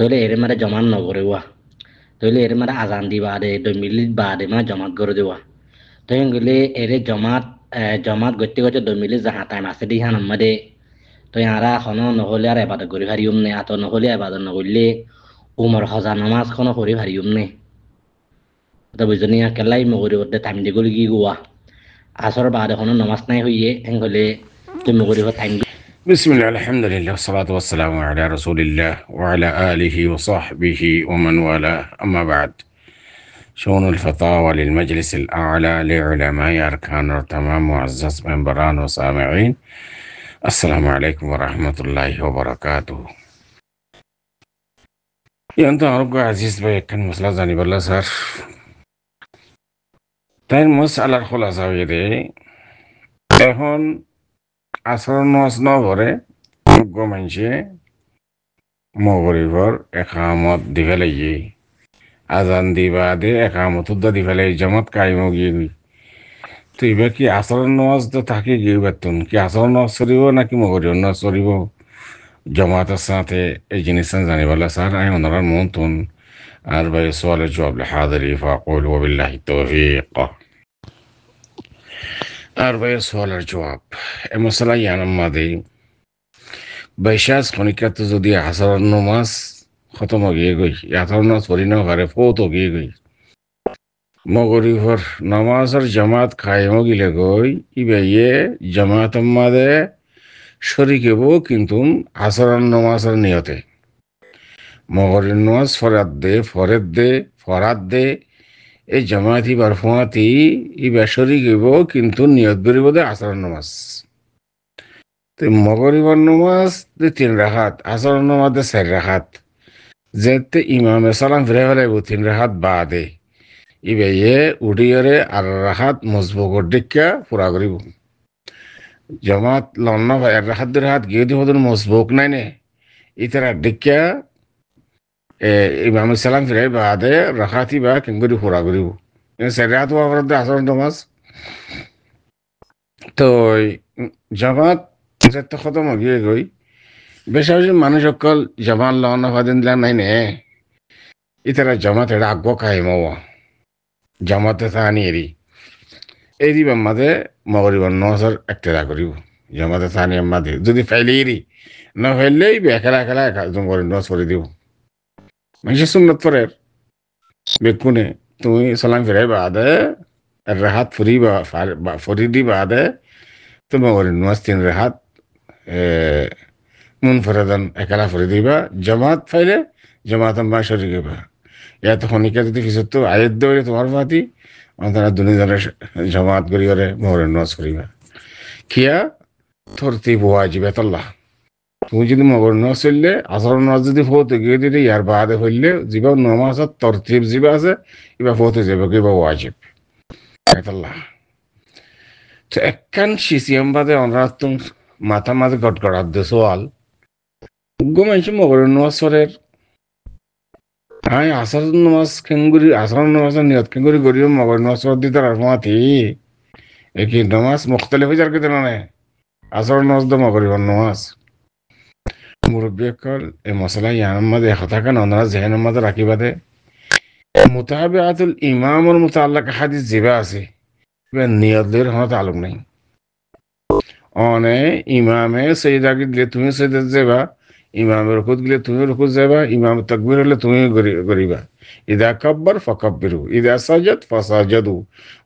তাহলে এর মানে জমান নগরে ওয়া তাহলে এর মানে আজান দি বাদে 2 মিনিট বাদে মানে জমাত করে দেওয়া তো গেলে এর জমাত জমাত গতি গতি 2 মিনিট যাহা টাইম আছে দি হান আমাদে তো ইয়ারা এখনো নহলে আর এবাদত করি ভারিউম নে আত নহলে এবাদত নগরলে উমর হজা নামাজ খনো করি ভারিউম নে তো বুঝনি কেলাই মগরি ওতে টাইম দি গলি কি গোয়া আসর বাদে এখনো নামাজ নাই হইয়ে হেন হলে তুমি মগরি টাইম بسم الله الحمد لله والصلاة والسلام على رسول الله وعلى آله وصحبه ومن والاه أما بعد شؤون الفتاوى للمجلس الأعلى لعلماء أركان التمام معزز منبران وسامعين السلام عليكم ورحمة الله وبركاته أنت أرجو عزيز بي كان مسألة زاني بالله سر তাই مسألة الخلاصة ويدي এখন আসর নস নভরে মানুষে মগরিবর একামত দি ফেলাই আজান দি বাদে একামত দি ফেলাই জমাত কাইম গিয়ে গই তো এবার কি আসর নজ তো থাকে গিয়ে বেতন কি আসর নজ চলিব নাকি মগরিবর নজ চলিব জমাতের সাথে এই জিনিস জানিবালা স্যার আমি ওনার মন তুন আর ভাই সোয়ালের জবাব হাজারি ফাকুল ওবিল্লাহি তৌফিক আর ভাই সোয়ালের জবাব এ মশলা ইয়ানাম মাদে বৈশাখ খনিকাত যদি আসর নমাজ খতম গিয়ে গই আসর নামাজ পড়ি না ঘরে ফৌত গিয়ে গই মগরিবর নামাজের জামাত খাইম গিলে গই ইয়ে জামাত মাদে শরিক হব কিন্তু আসর নামাজের নিয়তে মগরিব নামাজ ফরাদ দে এই জামাতি বারফুয়াতি ইবা শরিক হব কিন্তু নিয়ত বেরিব দে আসর নামাজ মগরিবর নামাজ 3 রাকাত আসর নামাজ 4 রাকাত যেতে ইমামে সালাম ফিরে ফেলাইব 3 রাকাত বাদে ইবে উডিয়রে আর রাকাত মজবুগর ডিক্কা পুরা করিব জামাত লন্না 1 রাকাত 2 রাকাত গিয়ে দিব মজবুক নাই নে ইতারা ডিক্কা ইমামে সালাম ফিরে বাদে রাকাতি বা কিংগরি পুরা করিব 4 রাকাত ওয়ারদে আসর নামাজ তো জামাত যেতে খতম গিয়ে গই বেশি বেশি মানুষ সকল জামাত লওয়া ফাদিন নাই নে ইতারা জামাত এটা আগ্য কাহিম জামাতে থানি এই দিব মাঝে মগরিবর নজর একটা করিব জামাতে থানি মাঝে যদি ফাইলে না ফাইলেই একেলা একেলা মগরিব নজ করে দিব মানুষের সুন্নত পরে বেকুনে তুমি সালাম ফিরাই বাদে রাহাত ফুরি দি বাদে তুমি মগরিব নজ 3 রাহাত মুনফরাদান একালা ফুরি দিবা জামাত ফাইলে জামাত মা শরীর গেবা ইয়া তখন নিকা যদি ফিসত আয়াত দেবে তোমার ফাতি তারা দুনিয়ার জামাত করি করে মগরিব নজ করিবা কিয়া তরতিব ওয়াজিবাত আল্লাহ তুমি যদি মগরিব নজ চললে আসর নজ যদি ফৌত গিয়ে দিলে ইয়ার বাদে হইলে যিবা নমাজত তরতিব যিবা আছে ইবা ফৌত যাবে কিবা ওয়াজিব আল্লাহ তো একখান সিসিএম বাদে অনারাত মাথা মাঝে গটগড়াত দে সোয়াল মানুষ মগরিব নজ সরের আসর নামাজ কেঙ্গুরি আসর নামাজের নিয়ত কেঙ্গুরি করিও মগরিব নজ দিতে আর মাতি কি নামাজ মুখতালিফ হয়ে যার কেতে না আসর নামাজ দো মগরিবর নামাজ মুরব্বী কল এই মশলা ইয়ার মাঝে কথা কেন ওনারা জেহেনের মাঝে রাখিবা দে মুতাবিআতুল ইমামর মুতাআল্লাক হাদিস জিবা আছে নিয়তের কোনো তালুক নাই অনে ইমামে সৈয়দা গিলে তুমি সৈয়দা যাবা ইমামের রুকুত গিলে তুমি রুকুত যাবা ইমাম তাকবীর হলে তুমি করিবা ইদা কাব্বার ফাকাব্বিরু ইদা সাজাদ ফাসাজাদু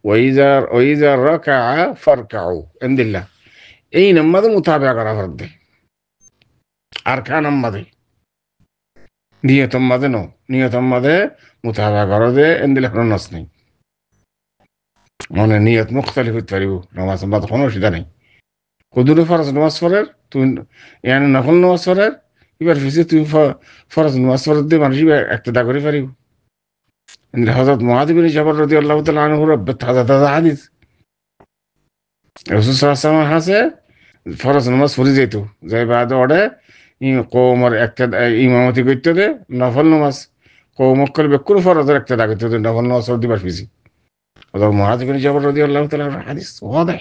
ওয়াইজা রাকাআ ফারকাউ ইনদিল্লাহ এই নামাজে মুতাবিআ করা ফরজ আরকান মাদে নিয়ত মাদে মুতাবিআ করা দে ইনদিল্লাহ কোনো নস নেই মানে নিয়ত মুখতালিফ হতে পারিব নামাজ মাদে কোনো অসুবিধা নেই কুদুর ফরজ নামাজ পড়ের তুমি ইয়ানি নফল নামাজ পড়ের এবার ফিসে তুমি ফরজ নামাজ পড়ে দিয়ে মানুষ একটা করে পারিব হযরত মুআয বিন জাবাল রাদিয়াল্লাহু তাআলা আনহু তাজা হাদিস রাসূল সাল্লাল্লাহু আলাইহি ওয়াসাল্লাম হাসে ফরজ নামাজ পড়ে যেত যাই বাদে ওড়ে কওমের একটা ইমামতি করতে দে নফল নামাজ কওমকল বেকুল ফরজের একটা করতে দে নফল নামাজ পড়ে দিবার ফিসি হযরত মুআয বিন জাবাল রাদিয়াল্লাহু তাআলা হাদিস ওয়াদাহ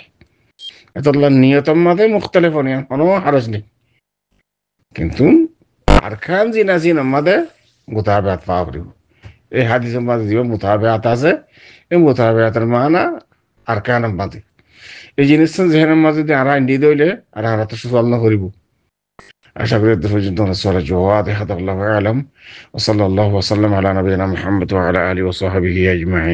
এতলা নিয়তম মাঝে মুখতালিফ নিয়ম কোনো হারজ নেই কিন্তু আরকান জিনা মাঝে মুতাবাত পাওয়া পারিব এই হাদিসের মাঝে যে মুতাবাত আছে এই মুতাবাতের মানা আর কানের মাঝে এই জিনিসটা যেখানের মাঝে যদি আরা ইন্ডি দইলে আর আরা তো সুপালনা করিব আশা করি এত পর্যন্ত সরা জওয়াদ হাদাল্লাহু আলাম ওয়া সাল্লাল্লাহু ওয়া সাল্লাম আলা নবিয়িনা মুহাম্মদ ওয়া আলা আলিহি ওয়া সাহবিহি আজমাইন